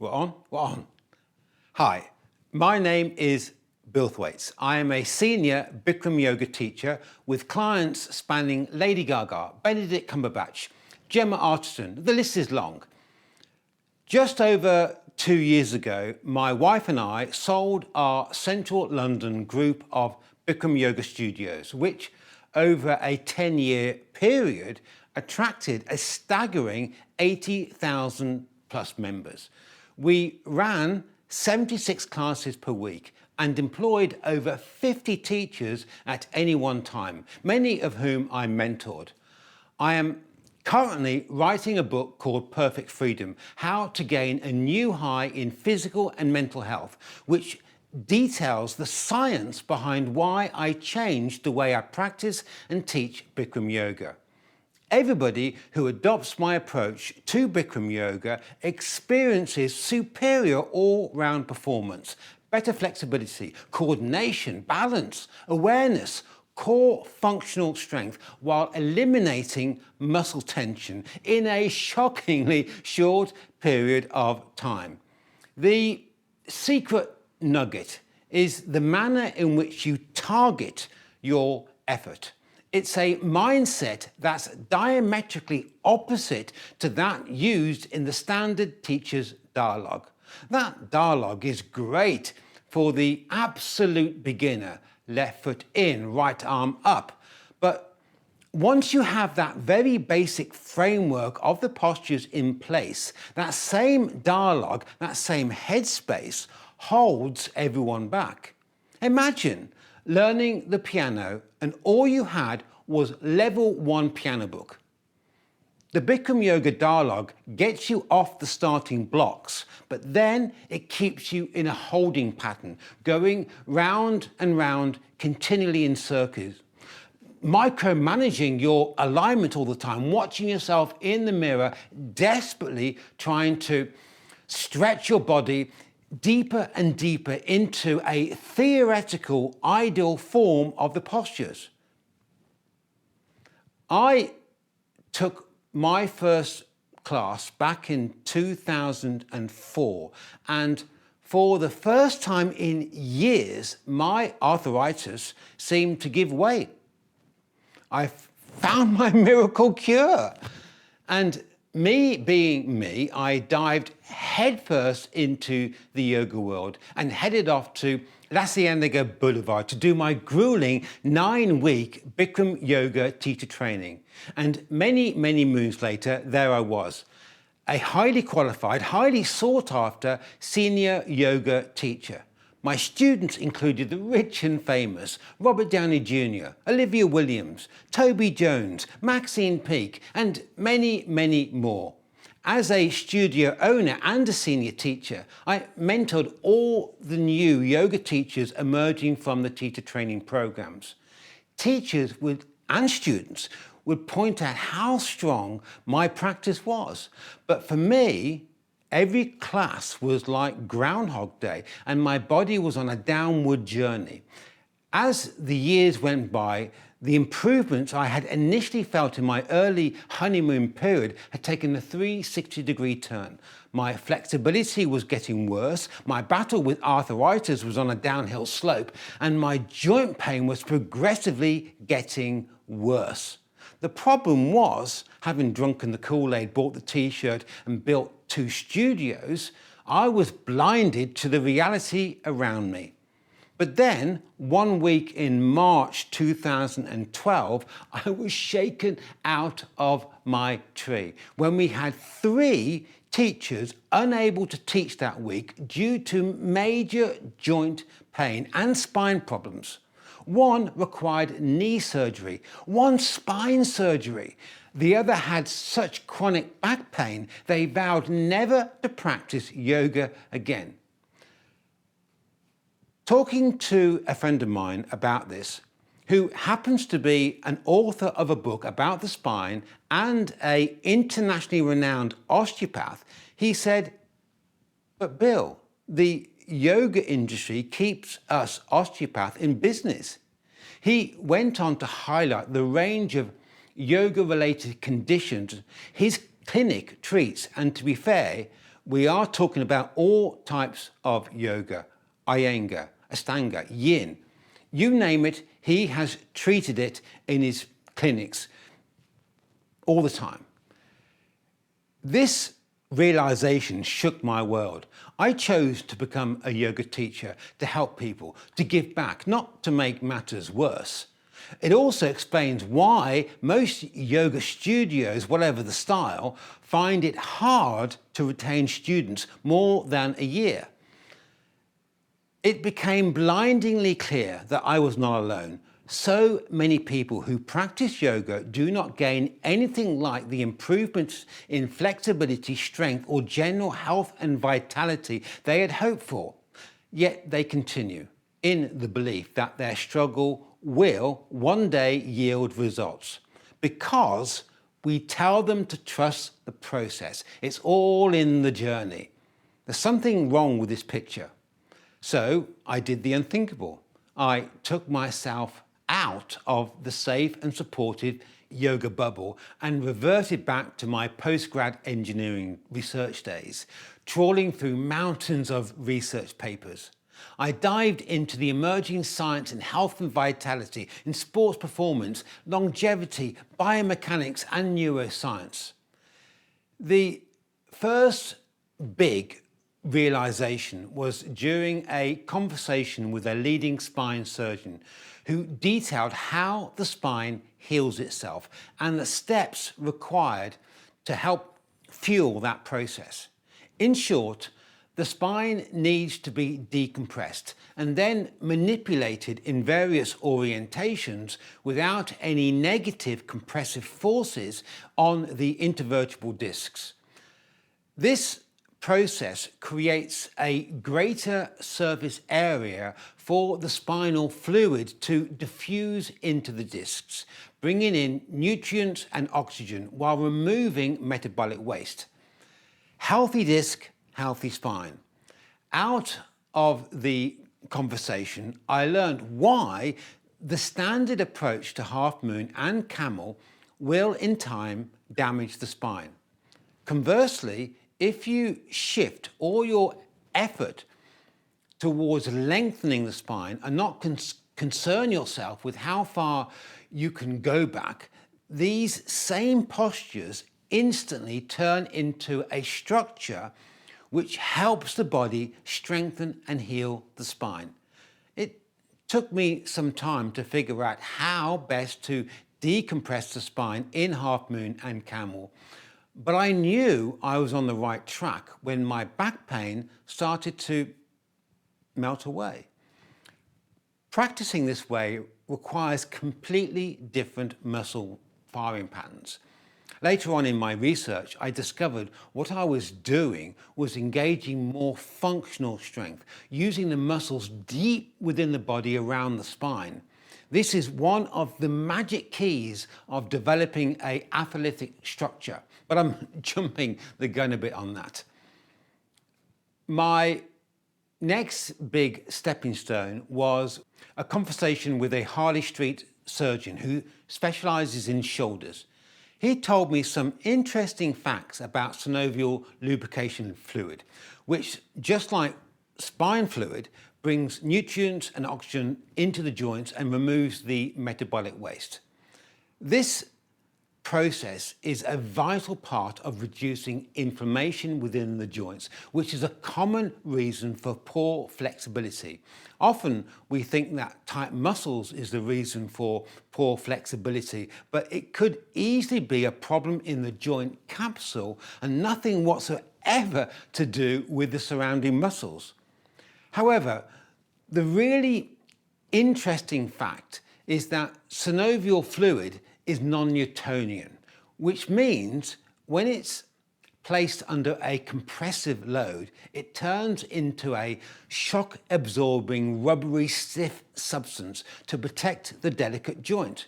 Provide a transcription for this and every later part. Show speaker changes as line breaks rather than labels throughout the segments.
We're on? We're on. Hi, my name is Bill Thwaites. I am a senior Bikram Yoga teacher with clients spanning Lady Gaga, Benedict Cumberbatch, Gemma Arterton. The list is long. Just over 2 years ago, my wife and I sold our central London group of Bikram Yoga studios, which over a 10-year period attracted a staggering 80,000 plus members. We ran 76 classes per week and employed over 50 teachers at any one time, many of whom I mentored. I am currently writing a book called Perfect Freedom: How to Gain a New High in Physical and Mental Health, which details the science behind why I changed the way I practice and teach Bikram Yoga. Everybody who adopts my approach to Bikram Yoga experiences superior all-round performance, better flexibility, coordination, balance, awareness, core functional strength, while eliminating muscle tension in a shockingly short period of time. The secret nugget is the manner in which you target your effort. It's a mindset that's diametrically opposite to that used in the standard teacher's dialogue. That dialogue is great for the absolute beginner, left foot in, right arm up. But once you have that very basic framework of the postures in place, that same dialogue, that same headspace holds everyone back. Imagine learning the piano and all you had was level 1 piano book. The Bikram Yoga dialogue gets you off the starting blocks, but then it keeps you in a holding pattern, going round and round continually in circles, micromanaging your alignment all the time, watching yourself in the mirror, desperately trying to stretch your body deeper and deeper into a theoretical ideal form of the postures. I took my first class back in 2004, and for the first time in years, my arthritis seemed to give way. I found my miracle cure. And me being me, I dived headfirst into the yoga world and headed off to La Cienega Boulevard to do my grueling 9-week Bikram Yoga teacher training. And many, many moons later, there I was, a highly qualified, highly sought after senior yoga teacher. My students included the rich and famous Robert Downey Jr., Olivia Williams, Toby Jones, Maxine Peake, and many, many more. As a studio owner and a senior teacher, I mentored all the new yoga teachers emerging from the teacher training programs. Teachers and students would point out how strong my practice was. But for me, every class was like Groundhog Day, and my body was on a downward journey. As the years went by, the improvements I had initially felt in my early honeymoon period had taken a 360-degree turn. My flexibility was getting worse, my battle with arthritis was on a downhill slope, and my joint pain was progressively getting worse. The problem was, having drunken the Kool-Aid, bought the t-shirt and built 2 studios, I was blinded to the reality around me. But then, one week in March 2012, I was shaken out of my tree when we had 3 teachers unable to teach that week due to major joint pain and spine problems. One required knee surgery, one spine surgery. The other had such chronic back pain, they vowed never to practice yoga again. Talking to a friend of mine about this, who happens to be an author of a book about the spine and an internationally renowned osteopath, he said, "But Bill, the yoga industry keeps us osteopaths in business." He went on to highlight the range of yoga-related conditions his clinic treats, and to be fair, we are talking about all types of yoga, Iyengar, Ashtanga, Yin, you name it, he has treated it in his clinics all the time. This realization shook my world. I chose to become a yoga teacher to help people, to give back, not to make matters worse. It also explains why most yoga studios, whatever the style, find it hard to retain students more than a year. It became blindingly clear that I was not alone. So many people who practice yoga do not gain anything like the improvements in flexibility, strength, or general health and vitality they had hoped for. Yet they continue in the belief that their struggle will one day yield results because we tell them to trust the process. It's all in the journey. There's something wrong with this picture. So I did the unthinkable. I took myself out of the safe and supportive yoga bubble and reverted back to my postgrad engineering research days, trawling through mountains of research papers. I dived into the emerging science in health and vitality, in sports performance, longevity, biomechanics, and neuroscience. The first big realization was during a conversation with a leading spine surgeon who detailed how the spine heals itself and the steps required to help fuel that process. In short, the spine needs to be decompressed and then manipulated in various orientations without any negative compressive forces on the intervertebral discs. This process creates a greater surface area for the spinal fluid to diffuse into the discs, bringing in nutrients and oxygen while removing metabolic waste. Healthy disc, healthy spine. Out of the conversation, I learned why the standard approach to half moon and camel will in time damage the spine. Conversely, if you shift all your effort towards lengthening the spine and not concern yourself with how far you can go back, these same postures instantly turn into a structure which helps the body strengthen and heal the spine. It took me some time to figure out how best to decompress the spine in half moon and camel, but I knew I was on the right track when my back pain started to melt away. Practicing this way requires completely different muscle firing patterns. Later on in my research, I discovered what I was doing was engaging more functional strength, using the muscles deep within the body around the spine. This is one of the magic keys of developing an athletic structure, but I'm jumping the gun a bit on that. My next big stepping stone was a conversation with a Harley Street surgeon who specializes in shoulders. He told me some interesting facts about synovial lubrication fluid, which, just like spine fluid, brings nutrients and oxygen into the joints and removes the metabolic waste. This process is a vital part of reducing inflammation within the joints, which is a common reason for poor flexibility. Often we think that tight muscles is the reason for poor flexibility, but it could easily be a problem in the joint capsule and nothing whatsoever to do with the surrounding muscles. However, the really interesting fact is that synovial fluid is non-Newtonian, which means when it's placed under a compressive load, it turns into a shock-absorbing, rubbery, stiff substance to protect the delicate joint.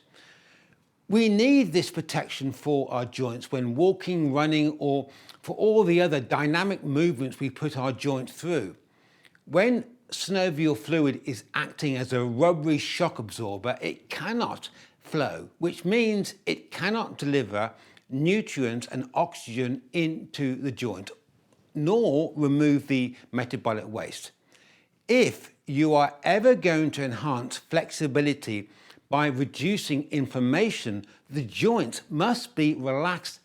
We need this protection for our joints when walking, running, or for all the other dynamic movements we put our joint through. When synovial fluid is acting as a rubbery shock absorber, it cannot flow, which means it cannot deliver nutrients and oxygen into the joint, nor remove the metabolic waste. If you are ever going to enhance flexibility by reducing inflammation, the joint must be relaxed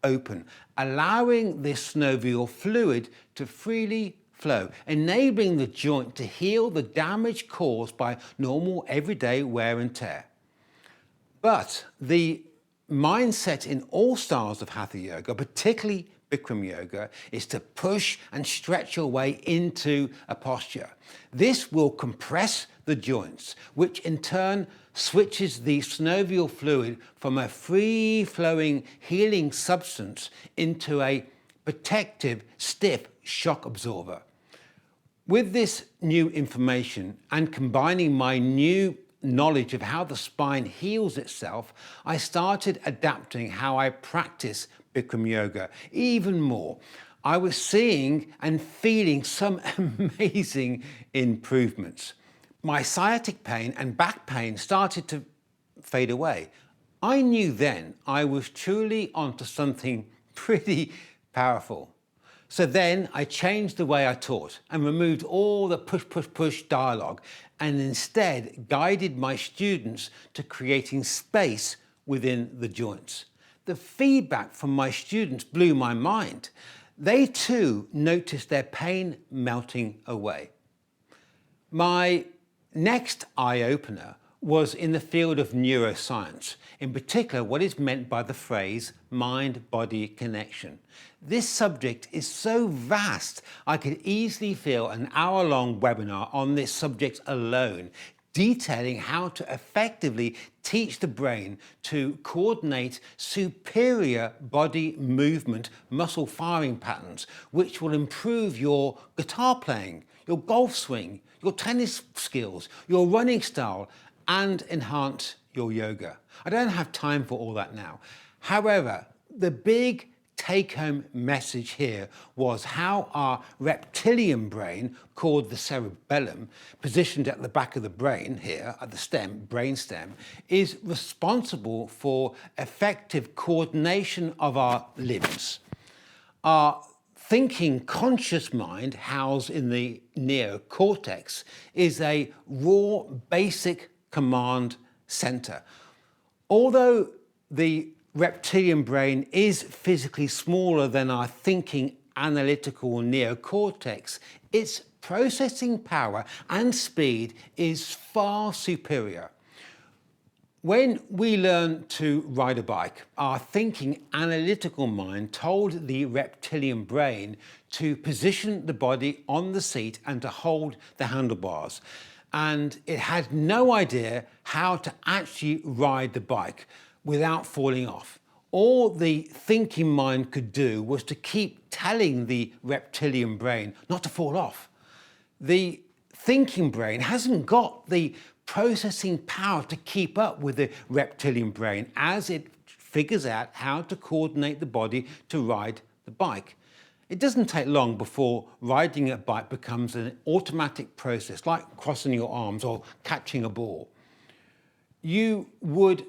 open, allowing this synovial fluid to freely flow, enabling the joint to heal the damage caused by normal everyday wear and tear. But the mindset in all styles of Hatha Yoga, particularly Bikram Yoga, is to push and stretch your way into a posture. This will compress the joints, which in turn switches the synovial fluid from a free-flowing healing substance into a protective, stiff shock absorber. With this new information and combining my new knowledge of how the spine heals itself, I started adapting how I practice Bikram Yoga even more. I was seeing and feeling some amazing improvements. My sciatic pain and back pain started to fade away. I knew then I was truly onto something pretty powerful. So then I changed the way I taught and removed all the push dialogue, and instead guided my students to creating space within the joints. The feedback from my students blew my mind. They too noticed their pain melting away. My next eye-opener was in the field of neuroscience, in particular what is meant by the phrase mind-body connection. This subject is so vast, I could easily fill an hour-long webinar on this subject alone, detailing how to effectively teach the brain to coordinate superior body movement muscle firing patterns, which will improve your guitar playing, your golf swing, your tennis skills, your running style, and enhance your yoga. I don't have time for all that now. However, the big take-home message here was how our reptilian brain, called the cerebellum, positioned at the back of the brain here, at the stem, brainstem, is responsible for effective coordination of our limbs. Our thinking conscious mind, housed in the neocortex, is a raw, basic command center. Although the reptilian brain is physically smaller than our thinking analytical neocortex, its processing power and speed is far superior. When we learn to ride a bike, our thinking analytical mind told the reptilian brain to position the body on the seat and to hold the handlebars. And it had no idea how to actually ride the bike without falling off. All the thinking mind could do was to keep telling the reptilian brain not to fall off. The thinking brain hasn't got the processing power to keep up with the reptilian brain as it figures out how to coordinate the body to ride the bike. It doesn't take long before riding a bike becomes an automatic process, like crossing your arms or catching a ball. You would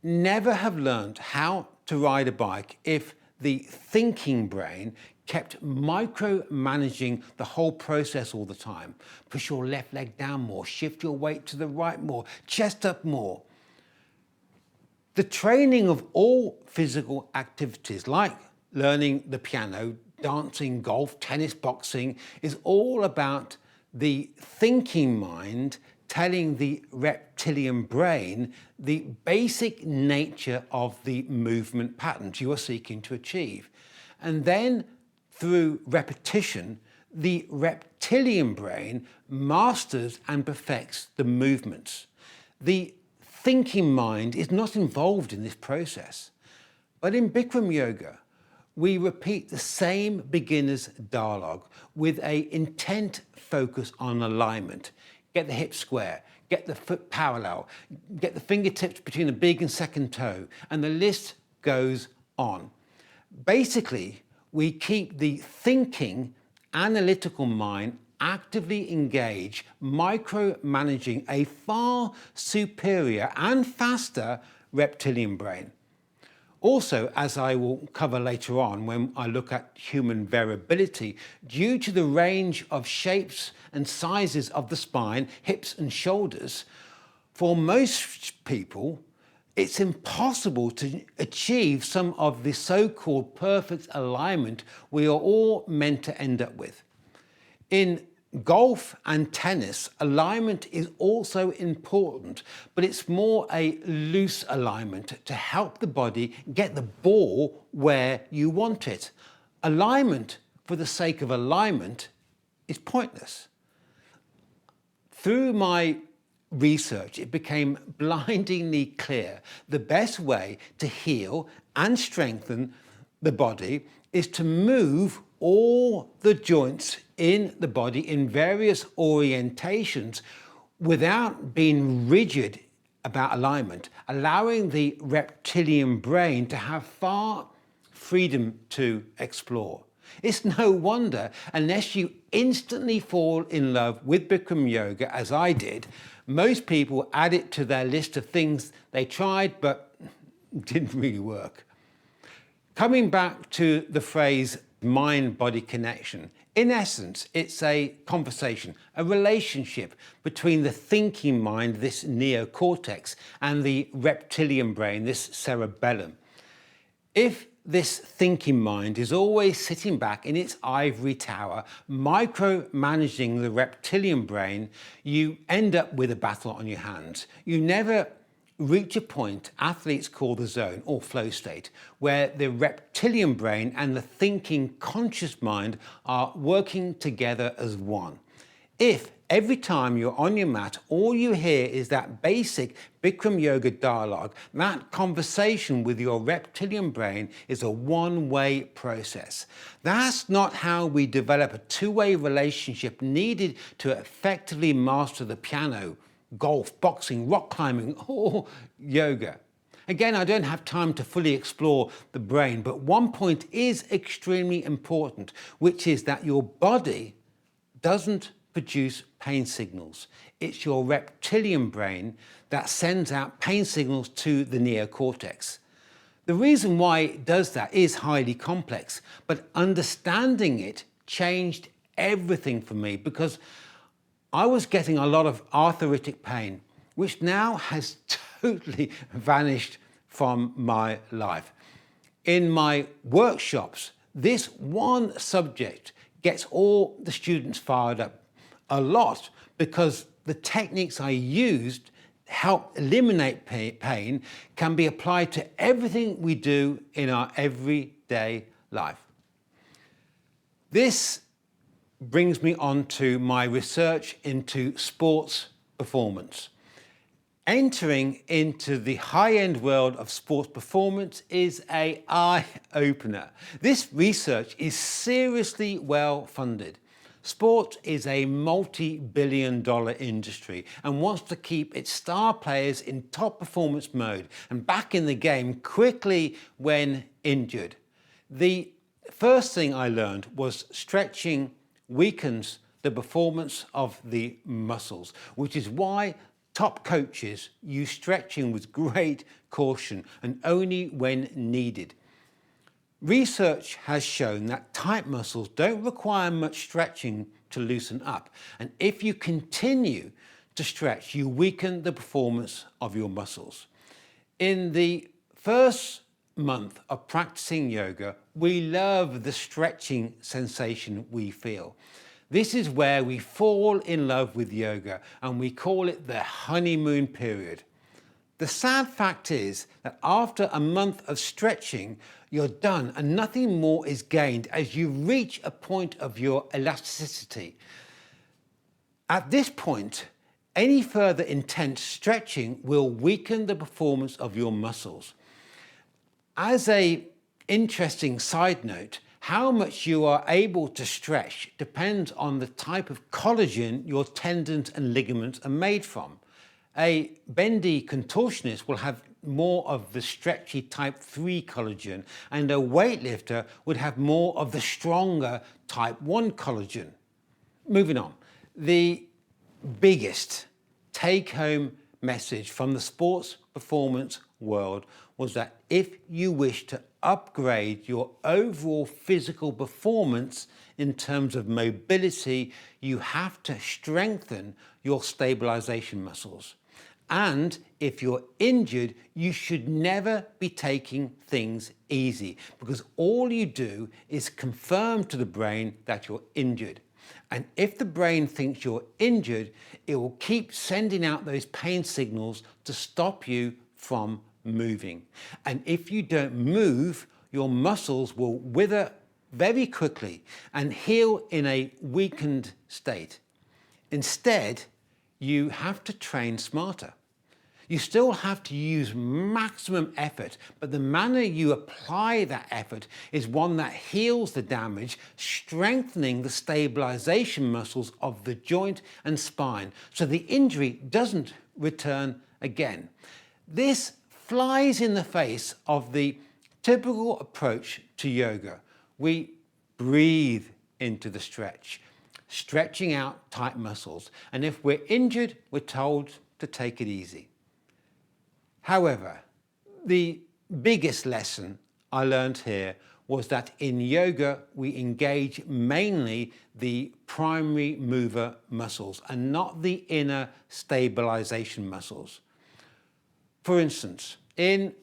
never have learned how to ride a bike if the thinking brain kept micromanaging the whole process all the time. Push your left leg down more, shift your weight to the right more, chest up more. The training of all physical activities, like learning the piano, dancing, golf, tennis, boxing, is all about the thinking mind telling the reptilian brain the basic nature of the movement patterns you are seeking to achieve. And then through repetition, the reptilian brain masters and perfects the movements. The thinking mind is not involved in this process. But in Bikram Yoga, we repeat the same beginner's dialogue with an intent focus on alignment. Get the hips square, get the foot parallel, get the fingertips between the big and second toe, and the list goes on. Basically, we keep the thinking, analytical mind actively engaged, micromanaging a far superior and faster reptilian brain. Also, as I will cover later on when I look at human variability, due to the range of shapes and sizes of the spine, hips and shoulders, for most people, it's impossible to achieve some of the so-called perfect alignment we are all meant to end up with. In golf and tennis, alignment is also important, but it's more a loose alignment to help the body get the ball where you want it. Alignment for the sake of alignment is pointless. Through my research, it became blindingly clear the best way to heal and strengthen the body is to move all the joints in the body in various orientations without being rigid about alignment, allowing the reptilian brain to have far freedom to explore. It's no wonder, unless you instantly fall in love with Bikram Yoga, as I did, most people add it to their list of things they tried but didn't really work. Coming back to the phrase mind-body connection, in essence, it's a conversation, a relationship between the thinking mind, this neocortex, and the reptilian brain, this cerebellum. If this thinking mind is always sitting back in its ivory tower, micromanaging the reptilian brain, you end up with a battle on your hands. You never reach a point athletes call the zone or flow state, where the reptilian brain and the thinking conscious mind are working together as one. If every time you're on your mat, all you hear is that basic Bikram Yoga dialogue, that conversation with your reptilian brain is a one-way process. That's not how we develop a two-way relationship needed to effectively master the piano, golf, boxing, rock climbing, or yoga. Again, I don't have time to fully explore the brain, but one point is extremely important, which is that your body doesn't produce pain signals. It's your reptilian brain that sends out pain signals to the neocortex. The reason why it does that is highly complex, but understanding it changed everything for me, because I was getting a lot of arthritic pain, which now has totally vanished from my life. In my workshops, this one subject gets all the students fired up a lot, because the techniques I used help eliminate pain can be applied to everything we do in our everyday life. This brings me on to my research into sports performance. Entering into the high-end world of sports performance is an eye-opener. This research is seriously well funded. Sport is a multi-billion-dollar industry and wants to keep its star players in top performance mode and back in the game quickly when injured. The first thing I learned was stretching weakens the performance of the muscles, which is why top coaches use stretching with great caution and only when needed. Research has shown that tight muscles don't require much stretching to loosen up, and if you continue to stretch, you weaken the performance of your muscles. In the first month of practicing yoga, we love the stretching sensation we feel. This is where we fall in love with yoga, and we call it the honeymoon period. The sad fact is that after a month of stretching, you're done and nothing more is gained as you reach a point of your elasticity. At this point, any further intense stretching will weaken the performance of your muscles. As an interesting side note, how much you are able to stretch depends on the type of collagen your tendons and ligaments are made from. A bendy contortionist will have more of the stretchy type 3 collagen, and a weightlifter would have more of the stronger type 1 collagen. Moving on, the biggest take-home message from the sports performance world was that if you wish to upgrade your overall physical performance in terms of mobility, you have to strengthen your stabilization muscles. And if you're injured, you should never be taking things easy, because all you do is confirm to the brain that you're injured. And if the brain thinks you're injured, it will keep sending out those pain signals to stop you from moving. And if you don't move, your muscles will wither very quickly and heal in a weakened state. Instead, you have to train smarter. You still have to use maximum effort, but the manner you apply that effort is one that heals the damage, strengthening the stabilization muscles of the joint and spine, so the injury doesn't return again. This flies in the face of the typical approach to yoga. We breathe into the stretch, stretching out tight muscles, and if we're injured, we're told to take it easy. However, the biggest lesson I learned here was that in yoga, we engage mainly the primary mover muscles and not the inner stabilization muscles. For instance, in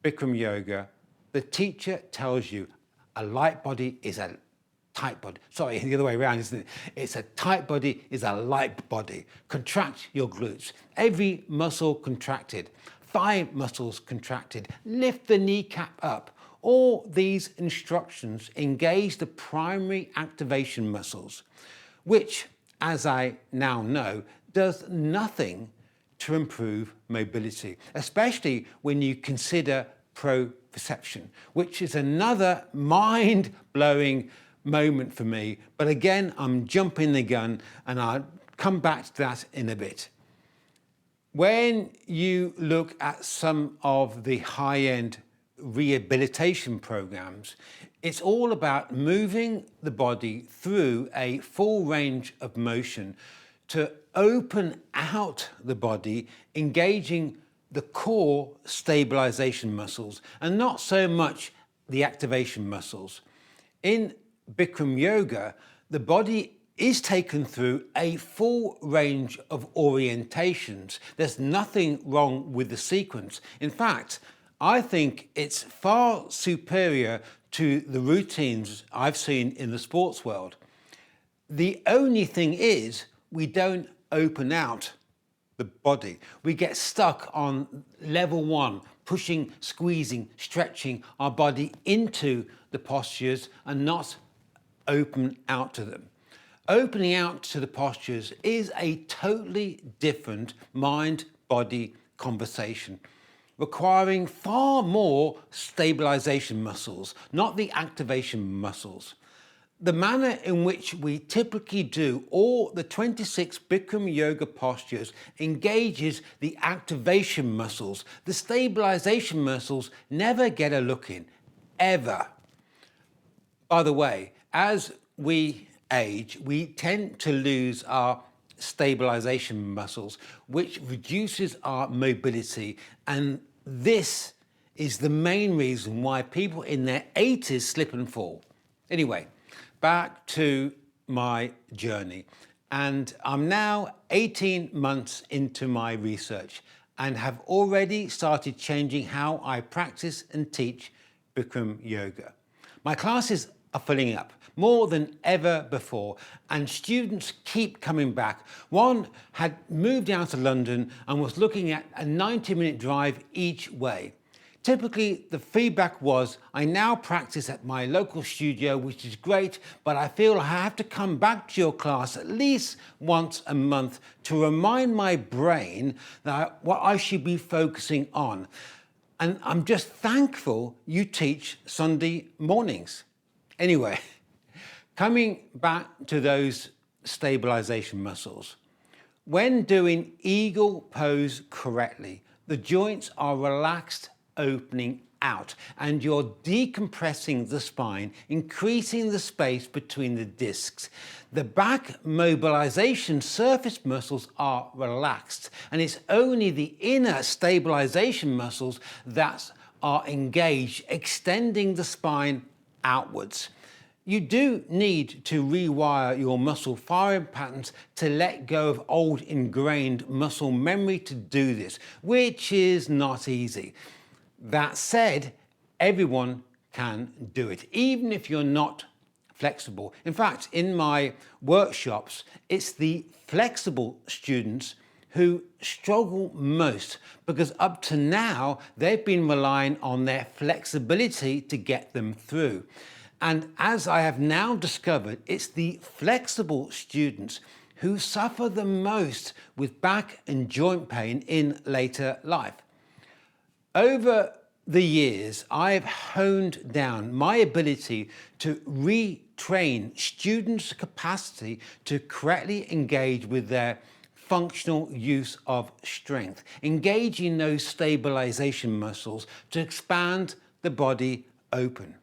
Bikram Yoga, the teacher tells you a light body is a tight body. Sorry, the other way around, isn't it? It's a tight body is a light body. Contract your glutes. Every muscle contracted. Thigh muscles contracted. Lift the kneecap up. All these instructions engage the primary activation muscles, which, as I now know, does nothing to improve mobility, especially when you consider proprioception, which is another mind-blowing moment for me. But again, I'm jumping the gun and I'll come back to that in a bit. When you look at some of the high-end rehabilitation programs, it's all about moving the body through a full range of motion to open out the body, engaging the core stabilization muscles and not so much the activation muscles. In Bikram Yoga, the body is taken through a full range of orientations. There's nothing wrong with the sequence. In fact, I think it's far superior to the routines I've seen in the sports world. The only thing is, we don't open out the body. We get stuck on level one, pushing, squeezing, stretching our body into the postures and not open out to them. Opening out to the postures is a totally different mind-body conversation, requiring far more stabilization muscles, not the activation muscles. The manner in which we typically do all the 26 Bikram Yoga postures engages the activation muscles. The stabilization muscles never get a look in, ever. By the way, as we age, we tend to lose our stabilization muscles, which reduces our mobility. And this is the main reason why people in their 80s slip and fall. Anyway, back to my journey. And I'm now 18 months into my research and have already started changing how I practice and teach Bikram Yoga. My classes are filling up more than ever before, and students keep coming back. One had moved out to London and was looking at a 90-minute drive each way. Typically, the feedback was, I now practice at my local studio, which is great, but I feel I have to come back to your class at least once a month to remind my brain that what I should be focusing on. And I'm just thankful you teach Sunday mornings. Anyway, coming back to those stabilization muscles. When doing eagle pose correctly, the joints are relaxed, opening out, and you're decompressing the spine, increasing the space between the discs. The back mobilization surface muscles are relaxed, and it's only the inner stabilization muscles that are engaged, extending the spine outwards. You do need to rewire your muscle firing patterns to let go of old ingrained muscle memory to do this, which is not easy. That said, everyone can do it, even if you're not flexible. In fact, in my workshops, it's the flexible students who struggle most because up to now, they've been relying on their flexibility to get them through. And as I have now discovered, it's the flexible students who suffer the most with back and joint pain in later life. Over the years, I have honed down my ability to retrain students' capacity to correctly engage with their functional use of strength, engaging those stabilization muscles to expand the body open.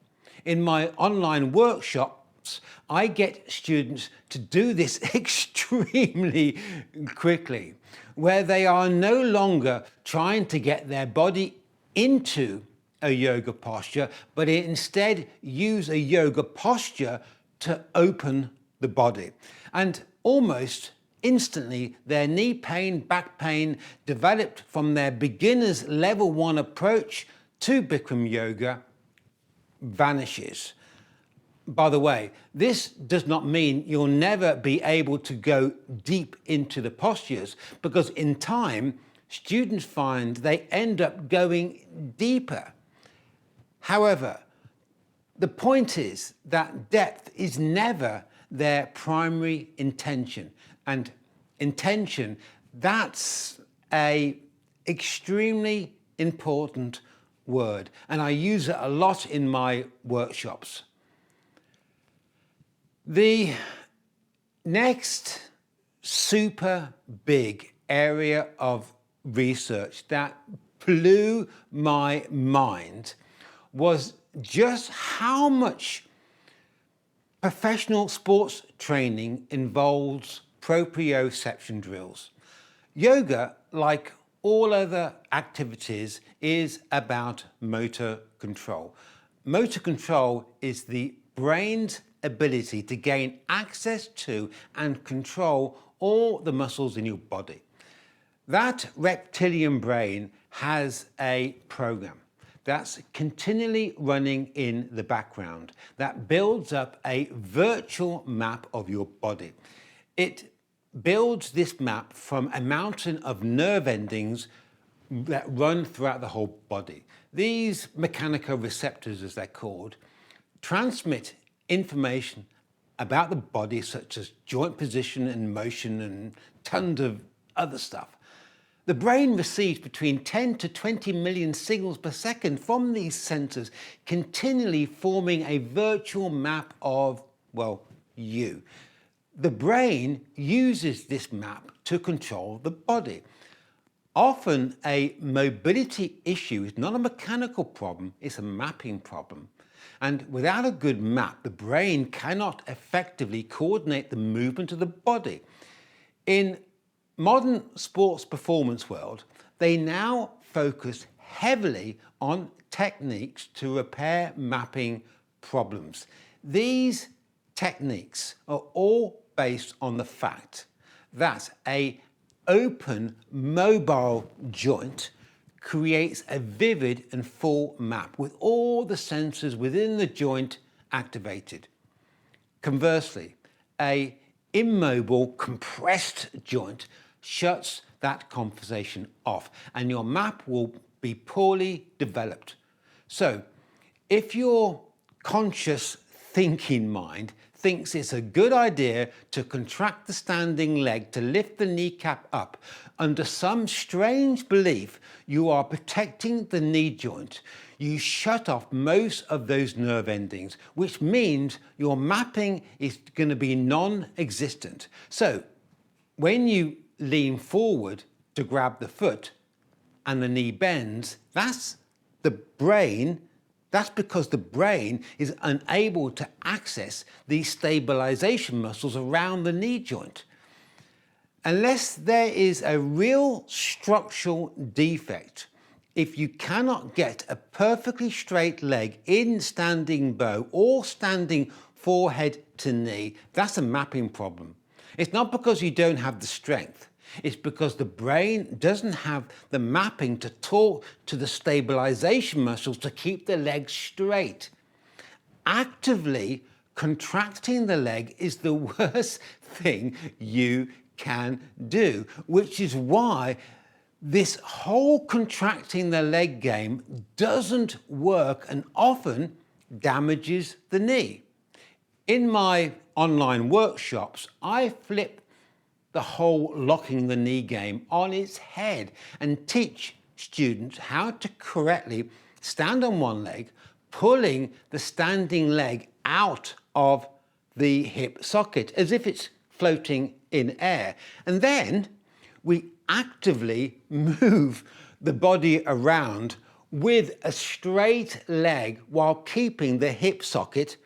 In my online workshops, I get students to do this extremely quickly, where they are no longer trying to get their body into a yoga posture, but instead use a yoga posture to open the body. And almost instantly, their knee pain, back pain developed from their beginner's level 1 approach to Bikram yoga vanishes. By the way, this does not mean you'll never be able to go deep into the postures, because in time, students find they end up going deeper. However, the point is that depth is never their primary intention. And intention, that's an extremely important word, and I use it a lot in my workshops. The next super big area of research that blew my mind was just how much professional sports training involves proprioception drills. Yoga, like all other activities, is about motor control. Motor control is the brain's ability to gain access to and control all the muscles in your body. That reptilian brain has a program that's continually running in the background that builds up a virtual map of your body. It builds this map from a mountain of nerve endings that run throughout the whole body. These mechanoreceptors, as they're called, transmit information about the body, such as joint position and motion and tons of other stuff. The brain receives between 10 to 20 million signals per second from these sensors, continually forming a virtual map of, well, you. The brain uses this map to control the body. Often a mobility issue is not a mechanical problem, it's a mapping problem. And without a good map, the brain cannot effectively coordinate the movement of the body. In modern sports performance world, they now focus heavily on techniques to repair mapping problems. These techniques are all based on the fact that an open mobile joint creates a vivid and full map with all the sensors within the joint activated. Conversely, an immobile, compressed joint shuts that conversation off, and your map will be poorly developed. So, if your conscious thinking mind thinks it's a good idea to contract the standing leg to lift the kneecap up, under some strange belief you are protecting the knee joint, you shut off most of those nerve endings, which means your mapping is going to be non-existent. So when you lean forward to grab the foot and the knee bends, that's the brain, that's because the brain is unable to access these stabilization muscles around the knee joint. Unless there is a real structural defect, if you cannot get a perfectly straight leg in standing bow or standing forehead to knee, that's a mapping problem. It's not because you don't have the strength. It's because the brain doesn't have the mapping to talk to the stabilization muscles to keep the leg straight. Actively contracting the leg is the worst thing you can do, which is why this whole contracting the leg game doesn't work and often damages the knee. In my online workshops, I flip the whole locking the knee game on its head and teach students how to correctly stand on one leg, pulling the standing leg out of the hip socket as if it's floating in air. And then we actively move the body around with a straight leg while keeping the hip socket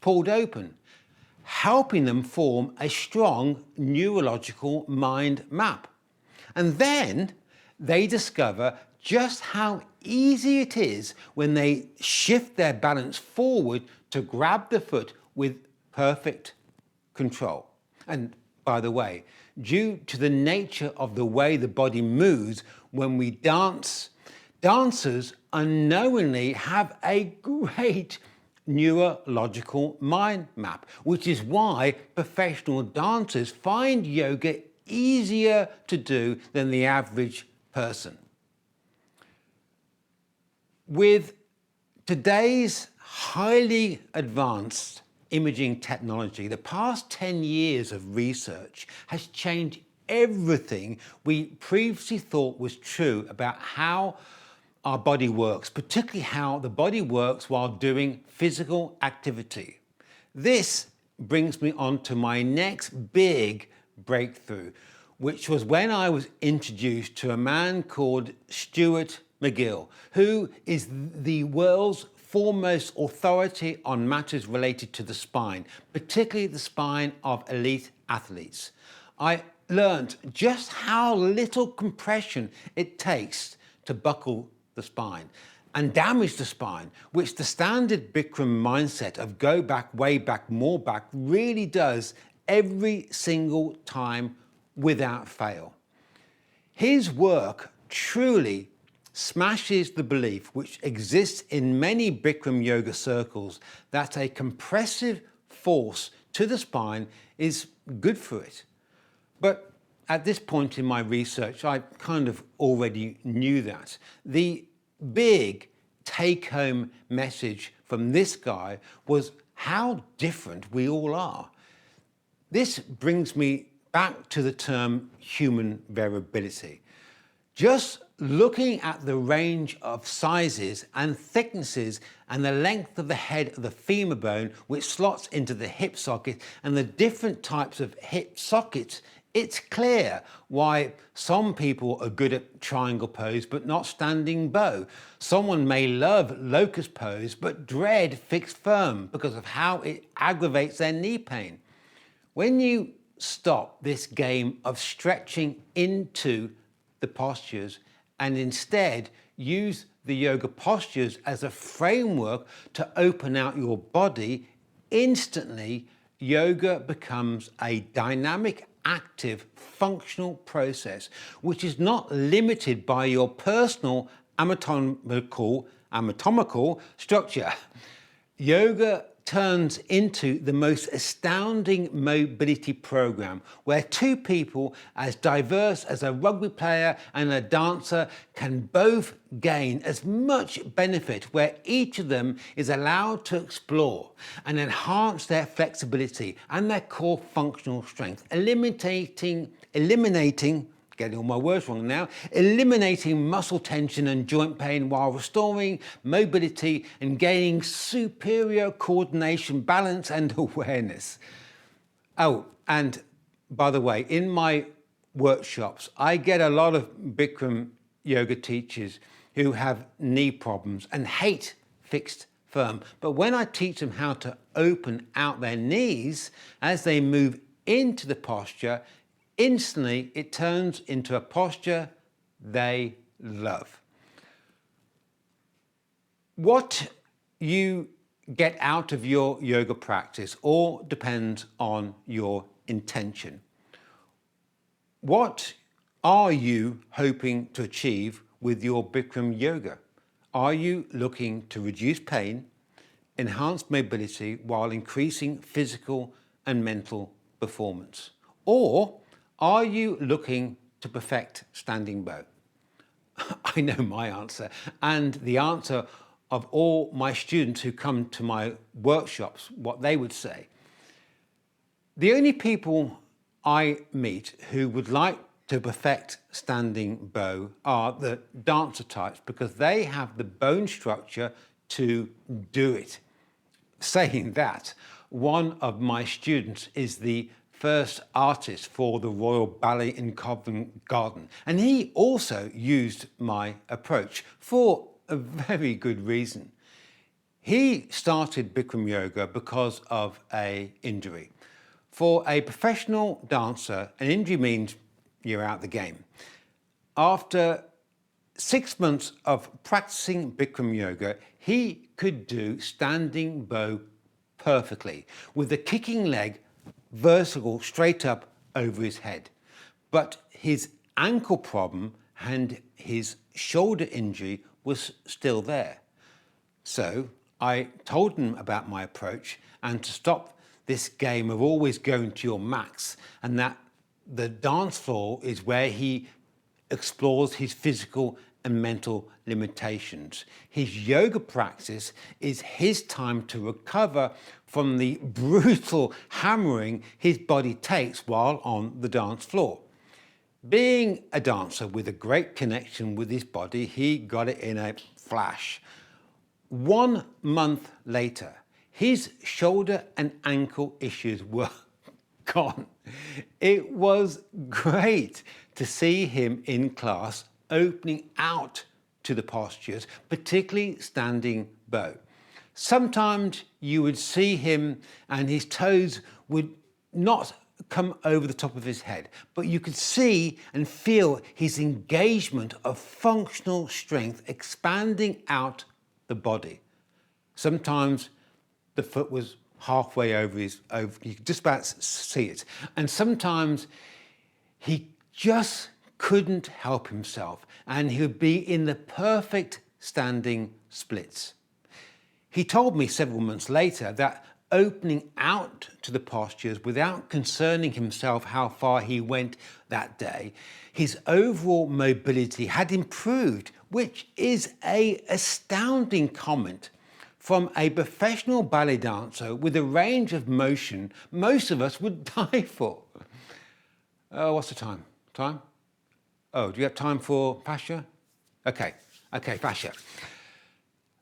pulled open, helping them form a strong neurological mind map. And then they discover just how easy it is when they shift their balance forward to grab the foot with perfect control. And by the way, due to the nature of the way the body moves when we dance, dancers unknowingly have a great neurological mind map, which is why professional dancers find yoga easier to do than the average person. With today's highly advanced imaging technology, the past 10 years of research has changed everything we previously thought was true about how our body works, particularly how the body works while doing physical activity. This brings me on to my next big breakthrough, which was when I was introduced to a man called Stuart Mcgill, who is the world's foremost authority on matters related to the spine, particularly the spine of elite athletes. I learned just how little compression it takes to buckle the spine and damage the spine, which the standard Bikram mindset of go back, way back, more back really does every single time without fail. His work truly smashes the belief which exists in many Bikram yoga circles that a compressive force to the spine is good for it. But at this point in my research, I kind of already knew that. The big take-home message from this guy was how different we all are. This brings me back to the term human variability. Just looking at the range of sizes and thicknesses and the length of the head of the femur bone, which slots into the hip socket, and the different types of hip sockets, it's clear why some people are good at triangle pose but not standing bow. Someone may love locust pose but dread fixed firm because of how it aggravates their knee pain. When you stop this game of stretching into the postures and instead use the yoga postures as a framework to open out your body, instantly yoga becomes a dynamic, active, functional process which is not limited by your personal anatomical structure. Yoga turns into the most astounding mobility program where two people as diverse as a rugby player and a dancer can both gain as much benefit, where each of them is allowed to explore and enhance their flexibility and their core functional strength, eliminating getting all my words wrong now, eliminating muscle tension and joint pain while restoring mobility and gaining superior coordination, balance and awareness. Oh, and by the way, in my workshops, I get a lot of Bikram yoga teachers who have knee problems and hate fixed firm. But when I teach them how to open out their knees as they move into the posture, instantly it turns into a posture they love. What you get out of your yoga practice all depends on your intention. What are you hoping to achieve with your Bikram yoga? Are you looking to reduce pain, enhance mobility while increasing physical and mental performance? Or are you looking to perfect standing bow? I know my answer, and the answer of all my students who come to my workshops, what they would say. The only people I meet who would like to perfect standing bow are the dancer types, because they have the bone structure to do it. Saying that, one of my students is the first artist for the Royal Ballet in Covent Garden, and he also used my approach for a very good reason. He started Bikram yoga because of an injury. For a professional dancer, an injury means you're out the game. After 6 months of practicing Bikram yoga, he could do standing bow perfectly, with the kicking leg vertical straight up over his head. But his ankle problem and his shoulder injury was still there. So I told him about my approach, and to stop this game of always going to your max, and that the dance floor is where he explores his physical and mental limitations. His yoga practice is his time to recover from the brutal hammering his body takes while on the dance floor. Being a dancer with a great connection with his body, he got it in a flash. 1 month later, his shoulder and ankle issues were gone. It was great to see him in class opening out to the postures, particularly standing bow. Sometimes you would see him and his toes would not come over the top of his head, but you could see and feel his engagement of functional strength expanding out the body. Sometimes the foot was halfway over you could just about see it. And sometimes he just couldn't help himself, and he would be in the perfect standing splits. He told me several months later that opening out to the postures without concerning himself how far he went that day, his overall mobility had improved, which is an astounding comment from a professional ballet dancer with a range of motion most of us would die for. What's the time? Time? Oh, do you have time for fascia? Okay, fascia.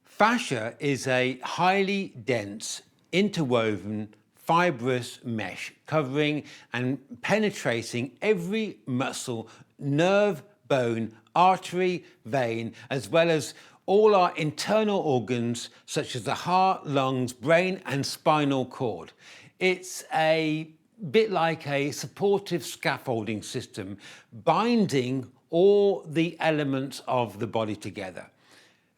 Fascia is a highly dense, interwoven, fibrous mesh covering and penetrating every muscle, nerve, bone, artery, vein, as well as all our internal organs such as the heart, lungs, brain, and spinal cord. It's a bit like a supportive scaffolding system binding all the elements of the body together.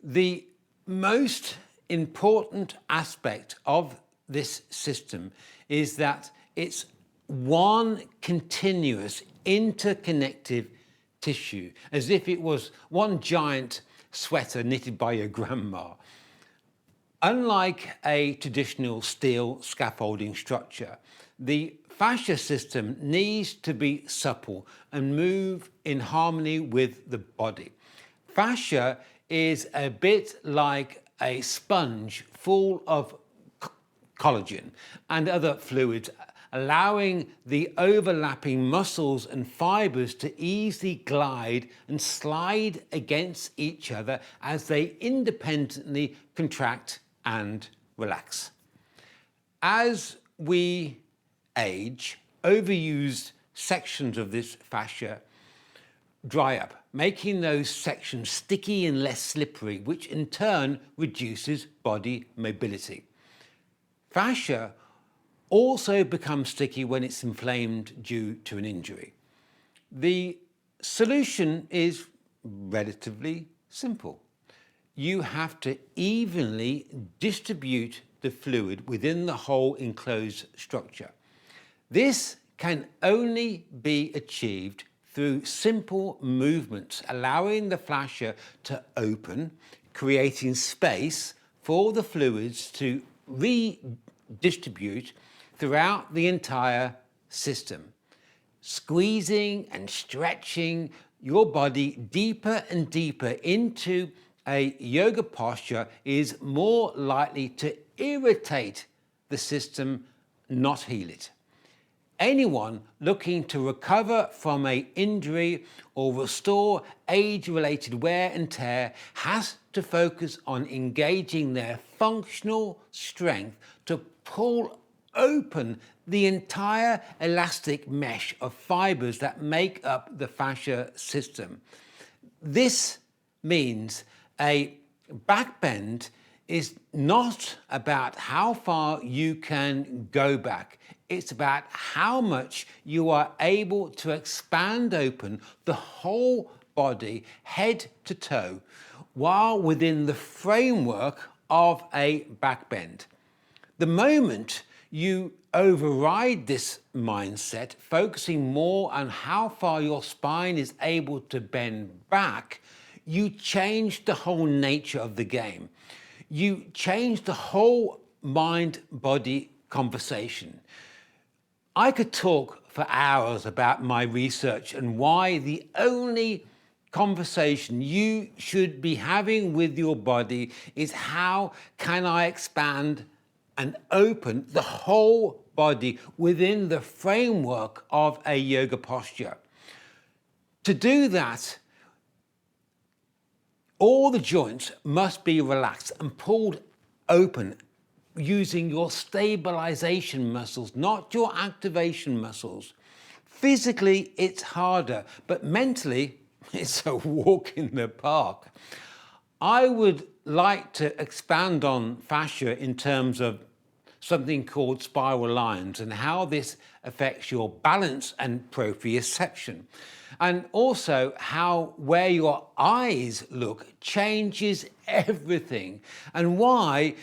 The most important aspect of this system is that it's one continuous interconnective tissue, as if it was one giant sweater knitted by your grandma. Unlike a traditional steel scaffolding structure, the fascia system needs to be supple and move in harmony with the body. Fascia is a bit like a sponge full of collagen and other fluids, allowing the overlapping muscles and fibers to easily glide and slide against each other as they independently contract and relax. As we age, overused sections of this fascia dry up making those sections sticky and less slippery, which in turn reduces body mobility. Fascia also becomes sticky when it's inflamed due to an injury. The solution is relatively simple. You have to evenly distribute the fluid within the whole enclosed structure. This can only be achieved through simple movements, allowing the fascia to open, creating space for the fluids to redistribute throughout the entire system. Squeezing and stretching your body deeper and deeper into a yoga posture is more likely to irritate the system, not heal it. Anyone looking to recover from an injury or restore age-related wear and tear has to focus on engaging their functional strength to pull open the entire elastic mesh of fibers that make up the fascia system. This means a back bend is not about how far you can go back. It's about how much you are able to expand open the whole body, head to toe, while within the framework of a back bend. The moment you override this mindset, focusing more on how far your spine is able to bend back, you change the whole nature of the game. You change the whole mind-body conversation. I could talk for hours about my research and why the only conversation you should be having with your body is how can I expand and open the whole body within the framework of a yoga posture. To do that, all the joints must be relaxed and pulled open using your stabilization muscles, not your activation muscles. Physically, it's harder, but mentally, it's a walk in the park. I would like to expand on fascia in terms of something called spiral lines and how this affects your balance and proprioception. And also how where your eyes look changes everything, and why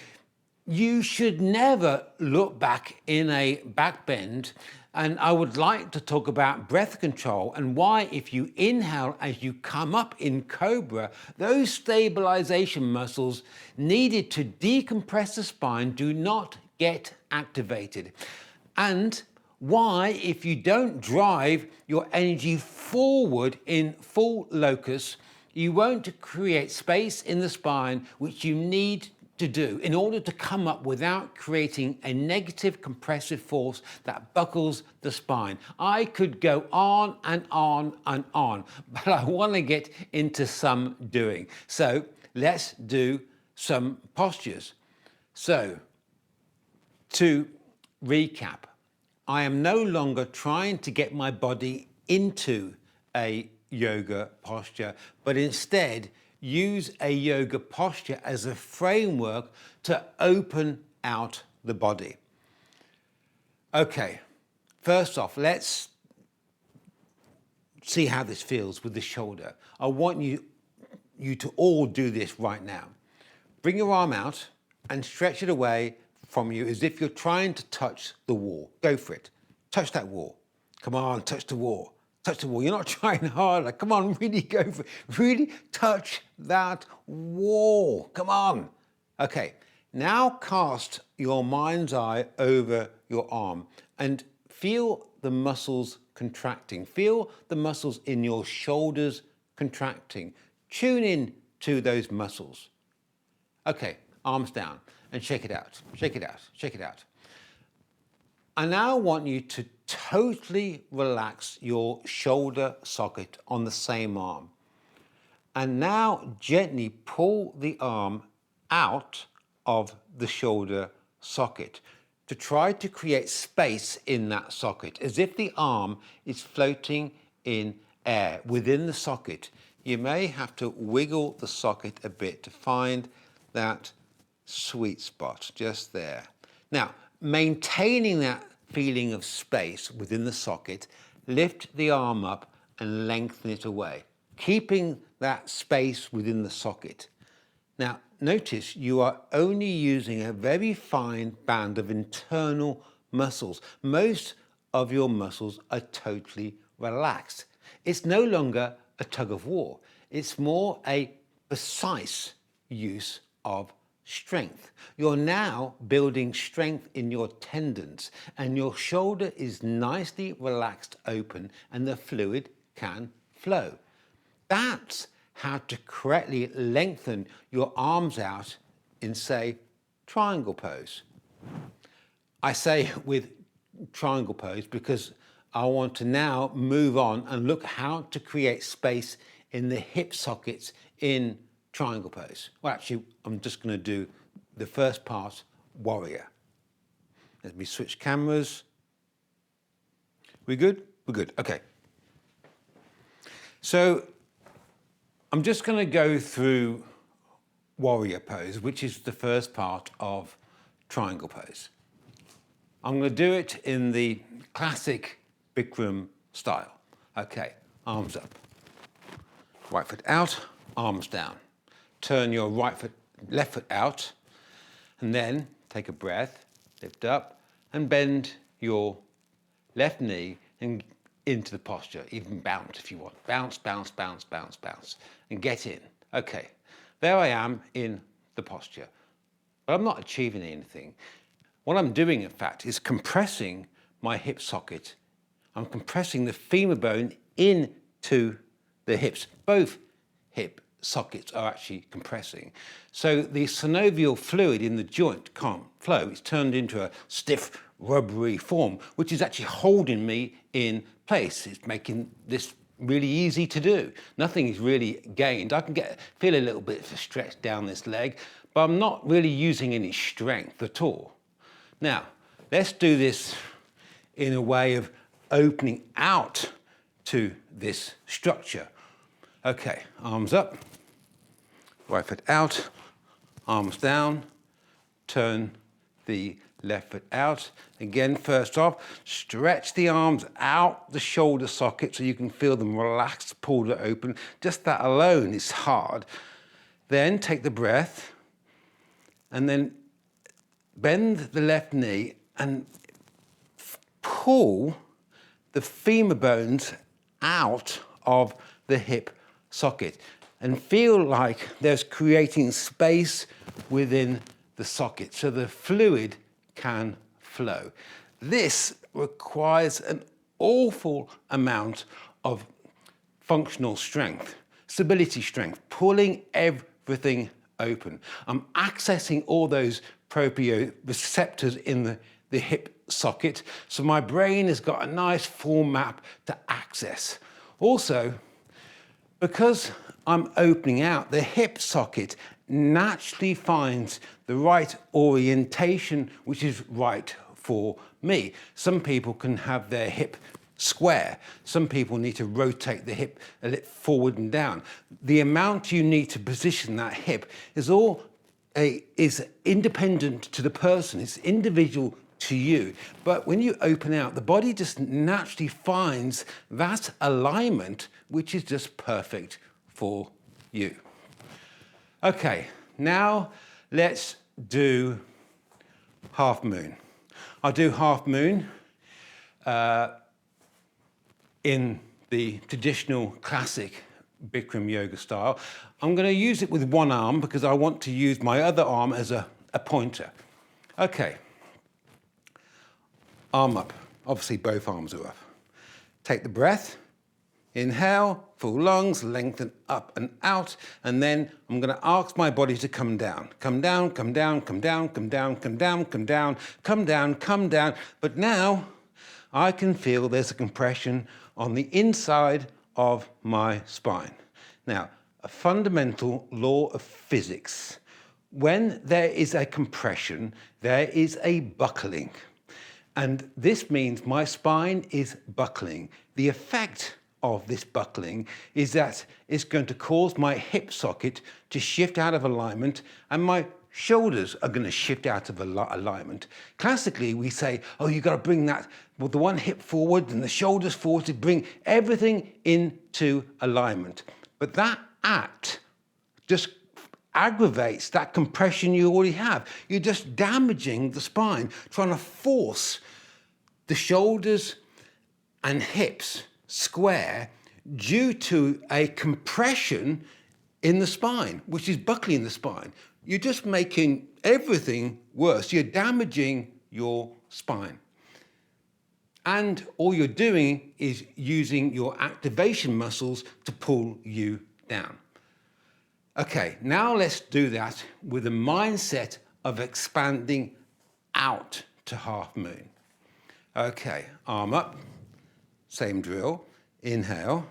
you should never look back in a back bend. And I would like to talk about breath control and why if you inhale as you come up in cobra, those stabilization muscles needed to decompress the spine do not get activated. And why, if you don't drive your energy forward in full locus, you won't create space in the spine, which you need to do in order to come up without creating a negative compressive force that buckles the spine. I could go on and on and on, but I want to get into some doing. So let's do some postures. So to recap, I am no longer trying to get my body into a yoga posture, but instead use a yoga posture as a framework to open out the body. Okay, first off, let's see how this feels with the shoulder. I want you to all do this right now. Bring your arm out and stretch it away from you as if you're trying to touch the wall. Go for it. Touch that wall. Come on, touch the wall. Touch the wall. You're not trying harder. Come on, really go for it. Really touch that wall. Come on. Okay, now cast your mind's eye over your arm and feel the muscles contracting. Feel the muscles in your shoulders contracting. Tune in to those muscles. Okay, arms down and shake it out. Shake it out. Shake it out. I now want you to totally relax your shoulder socket on the same arm. And now gently pull the arm out of the shoulder socket to try to create space in that socket, as if the arm is floating in air within the socket. you may have to wiggle the socket a bit to find that sweet spot, just there. Now, maintaining that feeling of space within the socket, lift the arm up and lengthen it away, keeping that space within the socket. Now, notice you are only using a very fine band of internal muscles. Most of your muscles are totally relaxed. It's no longer a tug of war. It's more a precise use of strength. You're now building strength in your tendons, and your shoulder is nicely relaxed open and the fluid can flow. That's how to correctly lengthen your arms out in, say, triangle pose. I say with triangle pose because I want to now move on and look how to create space in the hip sockets in triangle pose. Well, actually, I'm just going to do the first part, warrior. Let me switch cameras. We good? We're good. Okay. So I'm just going to go through warrior pose, which is the first part of triangle pose. I'm going to do it in the classic Bikram style. Okay, arms up. Right foot out, arms down. Turn your left foot out, and then take a breath, lift up, and bend your left knee and into the posture. Even bounce if you want. Bounce, bounce, bounce, bounce, bounce, and get in. Okay, there I am in the posture, but I'm not achieving anything. What I'm doing, in fact, is compressing my hip socket. I'm compressing the femur bone into the hips. Both hip sockets are actually compressing. So the synovial fluid in the joint can't flow. It's turned into a stiff, rubbery form, which is actually holding me in place. It's making this really easy to do. Nothing is really gained. I can feel a little bit of a stretch down this leg, but I'm not really using any strength at all. Now, let's do this in a way of opening out to this structure. Okay, arms up, right foot out, arms down, turn the left foot out. Again, first off, stretch the arms out the shoulder socket so you can feel them relaxed, pulled open. Just that alone is hard. Then take the breath and then bend the left knee and pull the femur bones out of the hip socket and feel like there's creating space within the socket so the fluid can flow. This requires an awful amount of functional strength, stability strength, pulling everything open. I'm accessing all those proprioceptors in the hip socket, so my brain has got a nice full map to access. Also, because I'm opening out, the hip socket naturally finds the right orientation, which is right for me. Some people can have their hip square. Some people need to rotate the hip a little forward and down. The amount you need to position that hip is independent to the person. It's individual to you. But when you open out, the body just naturally finds that alignment, which is just perfect for you. Okay, now let's do half moon. I'll do half moon in the traditional classic Bikram yoga style. I'm going to use it with one arm because I want to use my other arm as a pointer. Okay, arm up. Obviously both arms are up. Take the breath. Inhale, full lungs, lengthen up and out, and then I'm going to ask my body to come down. Come down, come down, come down, come down, come down, come down, come down, come down. But now I can feel there's a compression on the inside of my spine. Now, a fundamental law of physics. When there is a compression, there is a buckling. And this means my spine is buckling. The effect of this buckling is that it's going to cause my hip socket to shift out of alignment, and my shoulders are going to shift out of alignment. Classically, we say, oh, you've got to bring that, well, the one hip forward and the shoulders forward to bring everything into alignment. But that act just aggravates that compression you already have. You're just damaging the spine, trying to force the shoulders and hips square due to a compression in the spine, which is buckling the spine. You're just making everything worse. You're damaging your spine. And all you're doing is using your activation muscles to pull you down. Okay, now let's do that with a mindset of expanding out to half moon. Okay, arm up, same drill, inhale,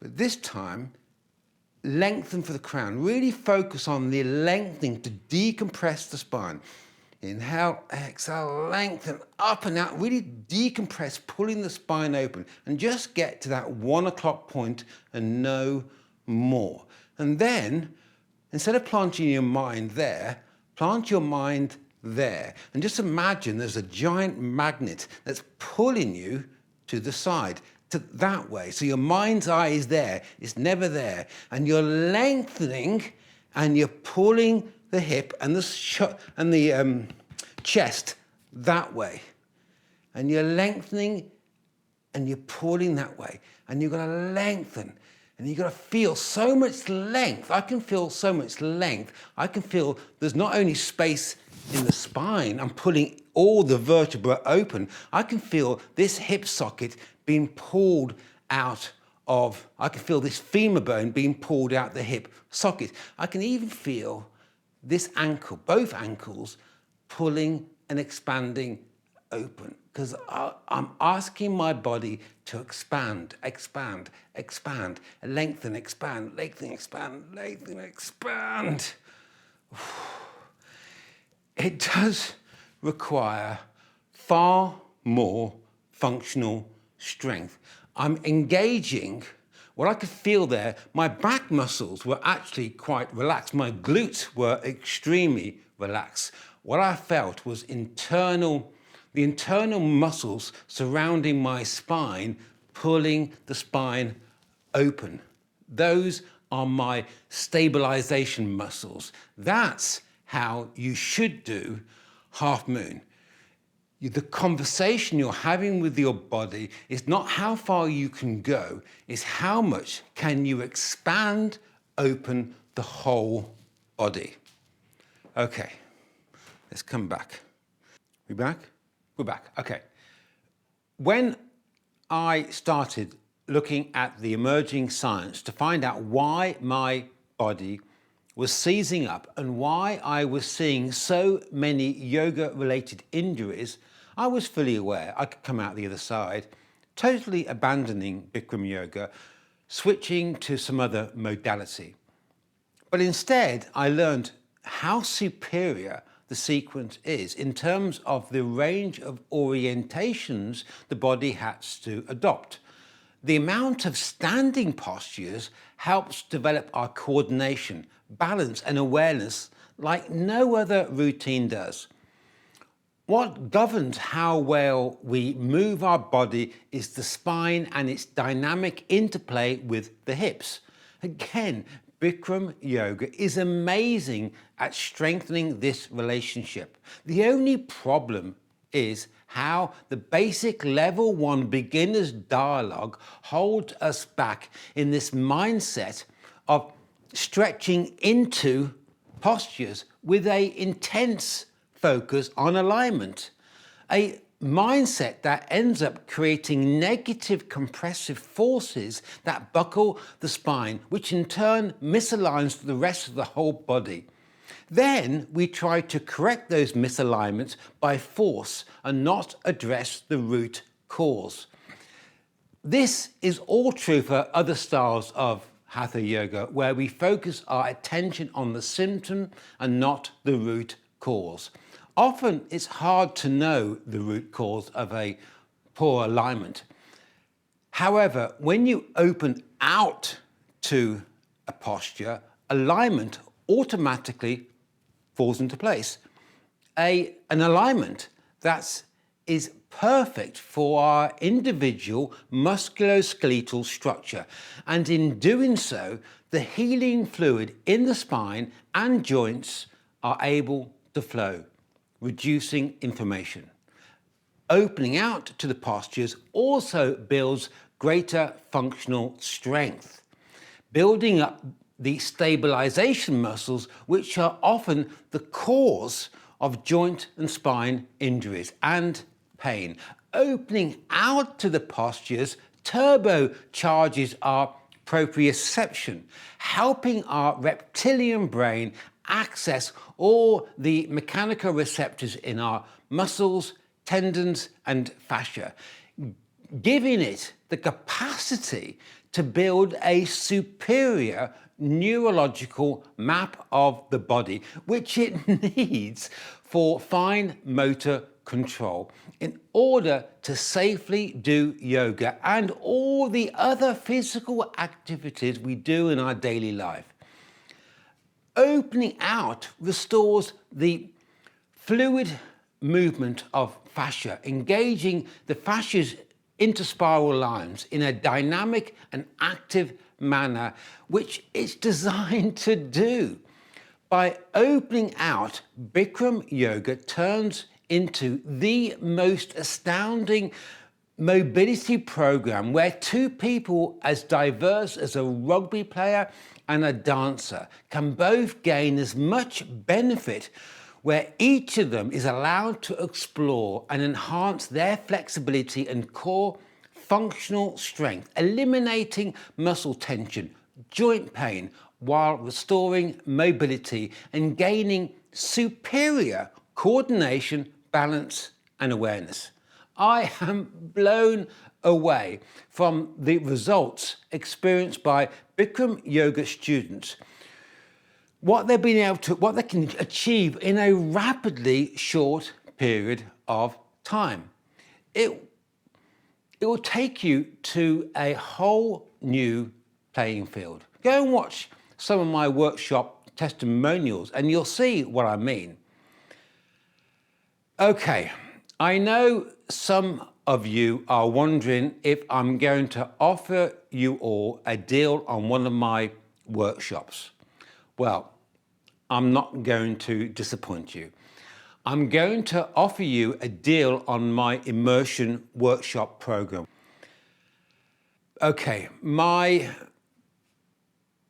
but this time lengthen for the crown. Really focus on the lengthening to decompress the spine. Inhale, exhale, lengthen up and out, really decompress, pulling the spine open, and just get to that 1 o'clock point and no more. And then, instead of planting your mind there, plant your mind there. And just imagine there's a giant magnet that's pulling you to the side, to that way. So your mind's eye is there, it's never there. And you're lengthening and you're pulling the hip and the chest that way. And you're lengthening and you're pulling that way. And you've got to lengthen. And you've got to feel so much length. I can feel so much length. I can feel there's not only space in the spine, I'm pulling all the vertebrae open. I can feel this hip socket being pulled out of, I can feel this femur bone being pulled out the hip socket. I can even feel this ankle, both ankles, pulling and expanding open, because I'm asking my body to expand, expand, expand, lengthen, expand, lengthen, expand, lengthen, expand. It does require far more functional strength. I'm engaging, what I could feel there, my back muscles were actually quite relaxed. My glutes were extremely relaxed. What I felt was the internal muscles surrounding my spine, pulling the spine open. Those are my stabilization muscles. That's how you should do half moon. The conversation you're having with your body is not how far you can go, it's how much can you expand open the whole body. Okay, let's come back. We back? We're back, okay. When I started looking at the emerging science to find out why my body was seizing up and why I was seeing so many yoga-related injuries, I was fully aware I could come out the other side, totally abandoning Bikram Yoga, switching to some other modality. But instead, I learned how superior the sequence is in terms of the range of orientations the body has to adopt. The amount of standing postures helps develop our coordination, balance and awareness like no other routine does. What governs how well we move our body is the spine and its dynamic interplay with the hips. Again, Bikram Yoga is amazing at strengthening this relationship. The only problem is how the basic level 1 beginner's dialogue holds us back in this mindset of stretching into postures with an intense focus on alignment. A mindset that ends up creating negative compressive forces that buckle the spine, which in turn misaligns the rest of the whole body. Then we try to correct those misalignments by force and not address the root cause. This is all true for other styles of Hatha Yoga, where we focus our attention on the symptom and not the root cause. Often it's hard to know the root cause of a poor alignment. However, when you open out to a posture, alignment automatically falls into place. An alignment that is perfect for our individual musculoskeletal structure, and in doing so, the healing fluid in the spine and joints are able to flow, reducing inflammation. Opening out to the postures also builds greater functional strength, building up the stabilization muscles, which are often the cause of joint and spine injuries and pain. Opening out to the postures turbocharges our proprioception, helping our reptilian brain access all the mechanical receptors in our muscles, tendons, and fascia, giving it the capacity to build a superior neurological map of the body, which it needs for fine motor control in order to safely do yoga and all the other physical activities we do in our daily life. Opening out restores the fluid movement of fascia, engaging the fascia's interspiral lines in a dynamic and active manner, which it's designed to do. By opening out, Bikram Yoga turns into the most astounding mobility program where two people as diverse as a rugby player and a dancer can both gain as much benefit, where each of them is allowed to explore and enhance their flexibility and core functional strength, eliminating muscle tension, joint pain, while restoring mobility and gaining superior coordination, balance, and awareness. I am blown away from the results experienced by Bikram Yoga students, what they can achieve in a rapidly short period of time. It will take you to a whole new playing field. Go and watch some of my workshop testimonials and you'll see what I mean. Okay, I know some of you are wondering if I'm going to offer you all a deal on one of my workshops. Well, I'm not going to disappoint you. I'm going to offer you a deal on my Immersion Workshop program. Okay, my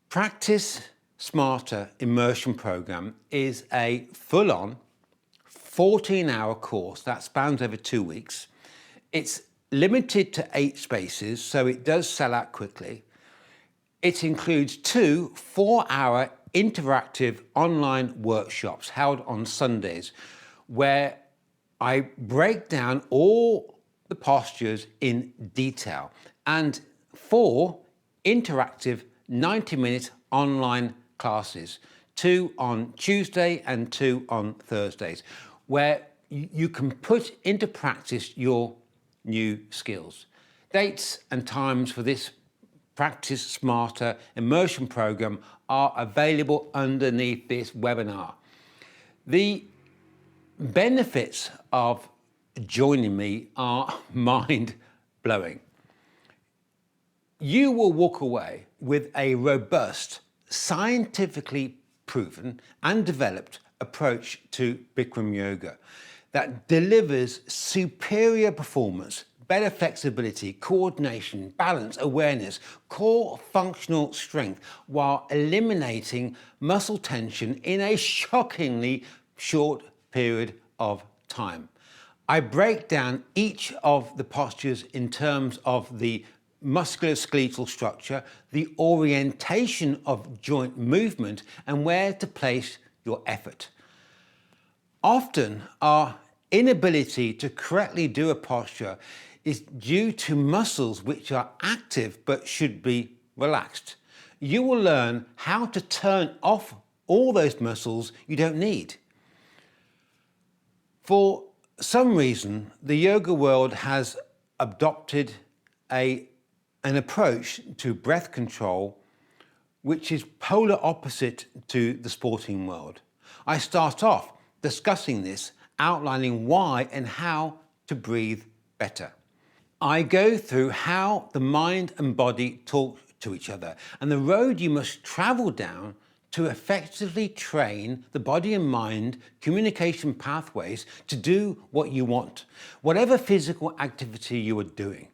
Practice Smarter Immersion program is a full-on 14-hour course that spans over 2 weeks. It's limited to 8 spaces, so it does sell out quickly. It includes 2 4-hour interactive online workshops held on Sundays, where I break down all the postures in detail, and 4 interactive 90-minute online classes, 2 on Tuesday and 2 on Thursdays, where you can put into practice your new skills. Dates and times for this Practice Smarter Immersion program are available underneath this webinar. The benefits of joining me are mind-blowing. You will walk away with a robust, scientifically proven and developed approach to Bikram Yoga that delivers superior performance, better flexibility, coordination, balance, awareness, core functional strength, while eliminating muscle tension in a shockingly short period of time. I break down each of the postures in terms of the musculoskeletal structure, the orientation of joint movement, and where to place your effort. Often, our inability to correctly do a posture is due to muscles which are active but should be relaxed. You will learn how to turn off all those muscles you don't need. For some reason, the yoga world has adopted a an approach to breath control which is polar opposite to the sporting world. I start off discussing this, outlining why and how to breathe better. I go through how the mind and body talk to each other and the road you must travel down to effectively train the body and mind communication pathways to do what you want, whatever physical activity you are doing.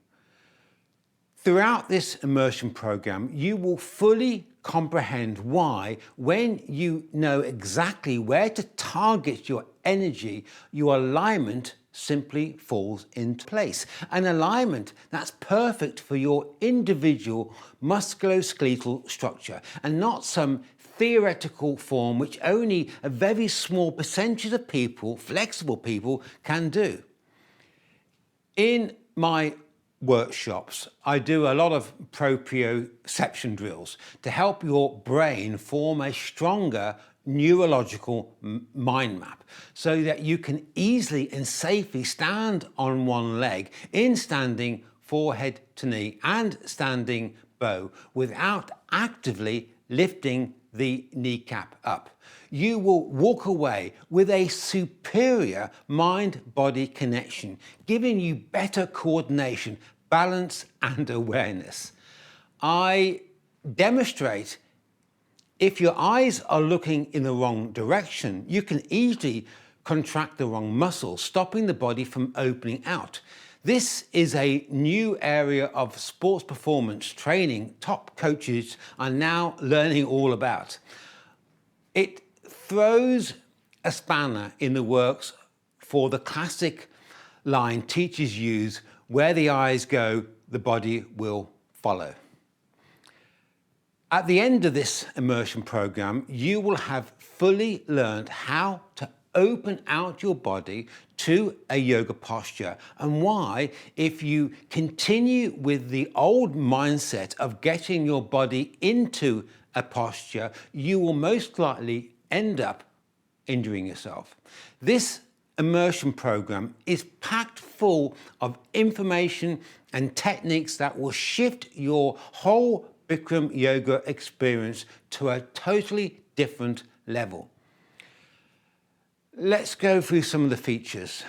Throughout this immersion program, you will fully comprehend why, when you know exactly where to target your energy, your alignment simply falls into place. An alignment that's perfect for your individual musculoskeletal structure and not some theoretical form which only a very small percentage of people, flexible people, can do. In my workshops, I do a lot of proprioception drills to help your brain form a stronger neurological mind map so that you can easily and safely stand on one leg in standing forehead to knee and standing bow without actively lifting the kneecap up. You will walk away with a superior mind-body connection, giving you better coordination, balance, and awareness. I demonstrate if your eyes are looking in the wrong direction, you can easily contract the wrong muscles, stopping the body from opening out. This is a new area of sports performance training top coaches are now learning all about. It throws a spanner in the works for the classic line teachers use, where the eyes go, the body will follow. At the end of this immersion program, you will have fully learned how to open out your body to a yoga posture and why, if you continue with the old mindset of getting your body into a posture, you will most likely end up injuring yourself. This immersion program is packed full of information and techniques that will shift your whole Bikram Yoga experience to a totally different level. Let's go through some of the features.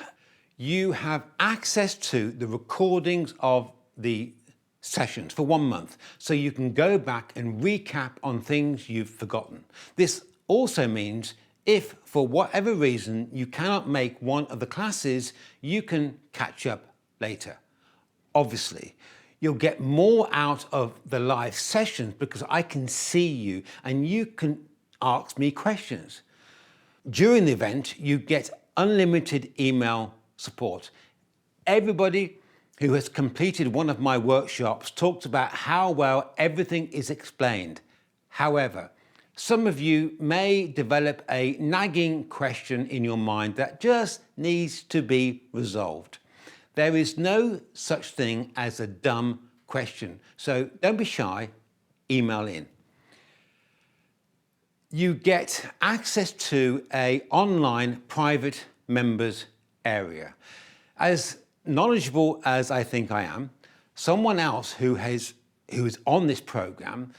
You have access to the recordings of the sessions for 1 month, so you can go back and recap on things you've forgotten. This also means if for whatever reason you cannot make one of the classes, you can catch up later. Obviously, you'll get more out of the live sessions because I can see you and you can ask me questions. During the event, you get unlimited email support. Everybody who has completed one of my workshops talks about how well everything is explained. However, some of you may develop a nagging question in your mind that just needs to be resolved. There is no such thing as a dumb question, so don't be shy, email in. You get access to an online private members area. As knowledgeable as I think I am, someone else who is on this program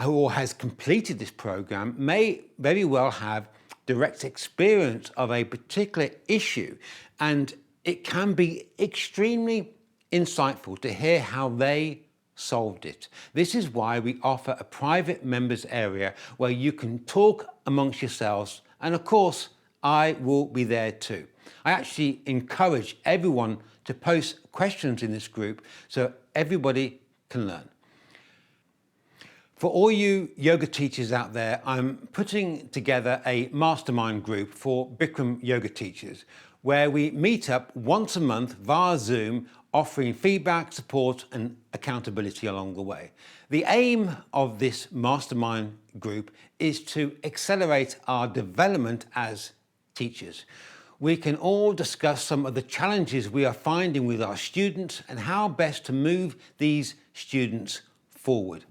or has completed this program may very well have direct experience of a particular issue, and it can be extremely insightful to hear how they solved it. This is why we offer a private members area where you can talk amongst yourselves, and of course I will be there too. I actually encourage everyone to post questions in this group so everybody can learn. For all you yoga teachers out there, I'm putting together a mastermind group for Bikram yoga teachers where we meet up once a month via Zoom, offering feedback, support and accountability along the way. The aim of this mastermind group is to accelerate our development as teachers. We can all discuss some of the challenges we are finding with our students and how best to move these students forward.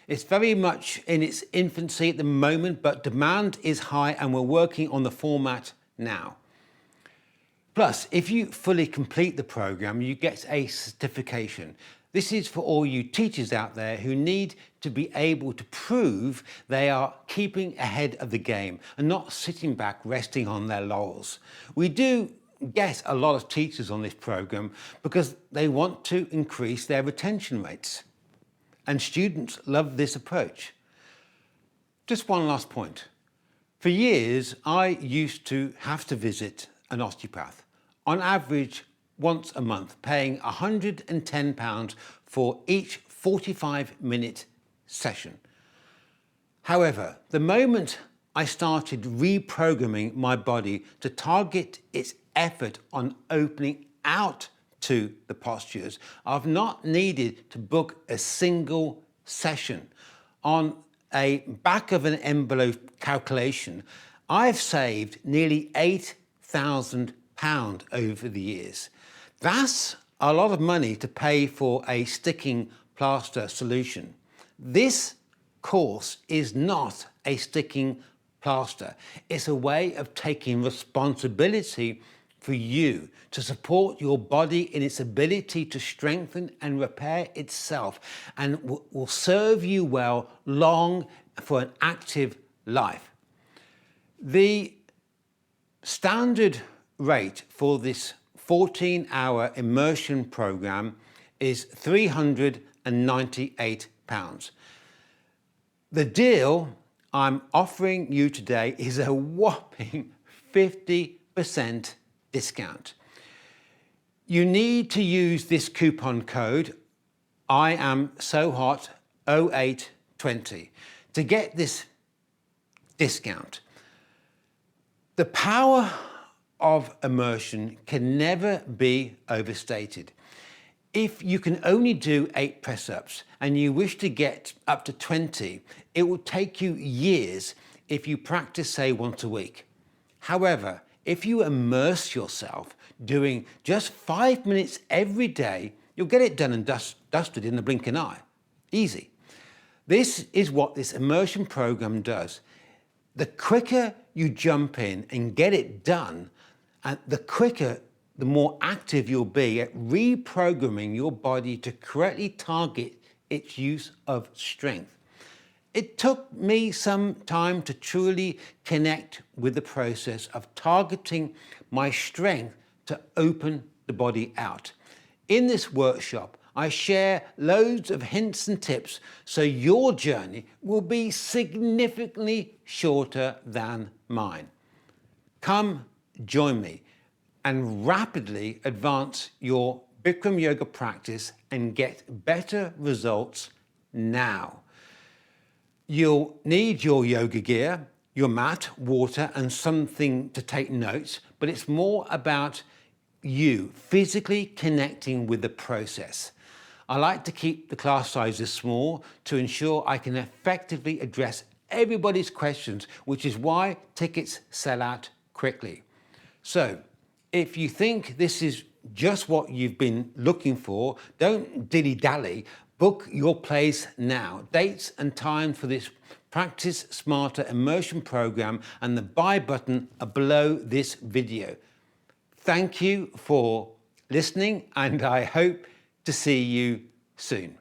It's very much in its infancy at the moment, but demand is high and we're working on the format now. Plus, if you fully complete the program, you get a certification. This is for all you teachers out there who need to be able to prove they are keeping ahead of the game and not sitting back resting on their laurels. We do get a lot of teachers on this program because they want to increase their retention rates. And students love this approach. Just one last point. For years, I used to have to visit an osteopath, on average once a month, paying £110 for each 45-minute session. However, the moment I started reprogramming my body to target its effort on opening out to the postures, I've not needed to book a single session. On a back of an envelope calculation, I've saved nearly £8,000 over the years. That's a lot of money to pay for a sticking plaster solution. This course is not a sticking plaster. It's a way of taking responsibility for you to support your body in its ability to strengthen and repair itself, and will serve you well long for an active life. The standard rate for this 14-hour immersion program is £398. The deal I'm offering you today is a whopping 50% discount. You need to use this coupon code I am Sohot 0820 to get this discount. The power of immersion can never be overstated. If you can only do 8 press-ups and you wish to get up to 20, it will take you years if you practice, say, once a week. However, if you immerse yourself doing just 5 minutes every day, you'll get it done and dusted in the blink of an eye. Easy. This is what this immersion program does. The quicker you jump in and get it done, and the more active you'll be at reprogramming your body to correctly target its use of strength. It took me some time to truly connect with the process of targeting my strength to open the body out. In this workshop, I share loads of hints and tips so your journey will be significantly shorter than mine. Come join me and rapidly advance your Bikram yoga practice and get better results now. You'll need your yoga gear, your mat, water, and something to take notes, but it's more about you physically connecting with the process. I like to keep the class sizes small to ensure I can effectively address everybody's questions, which is why tickets sell out quickly. So, if you think this is just what you've been looking for, don't dilly-dally, book your place now. Dates and time for this Practice Smarter Immersion program and the buy button are below this video. Thank you for listening, and I hope to see you soon.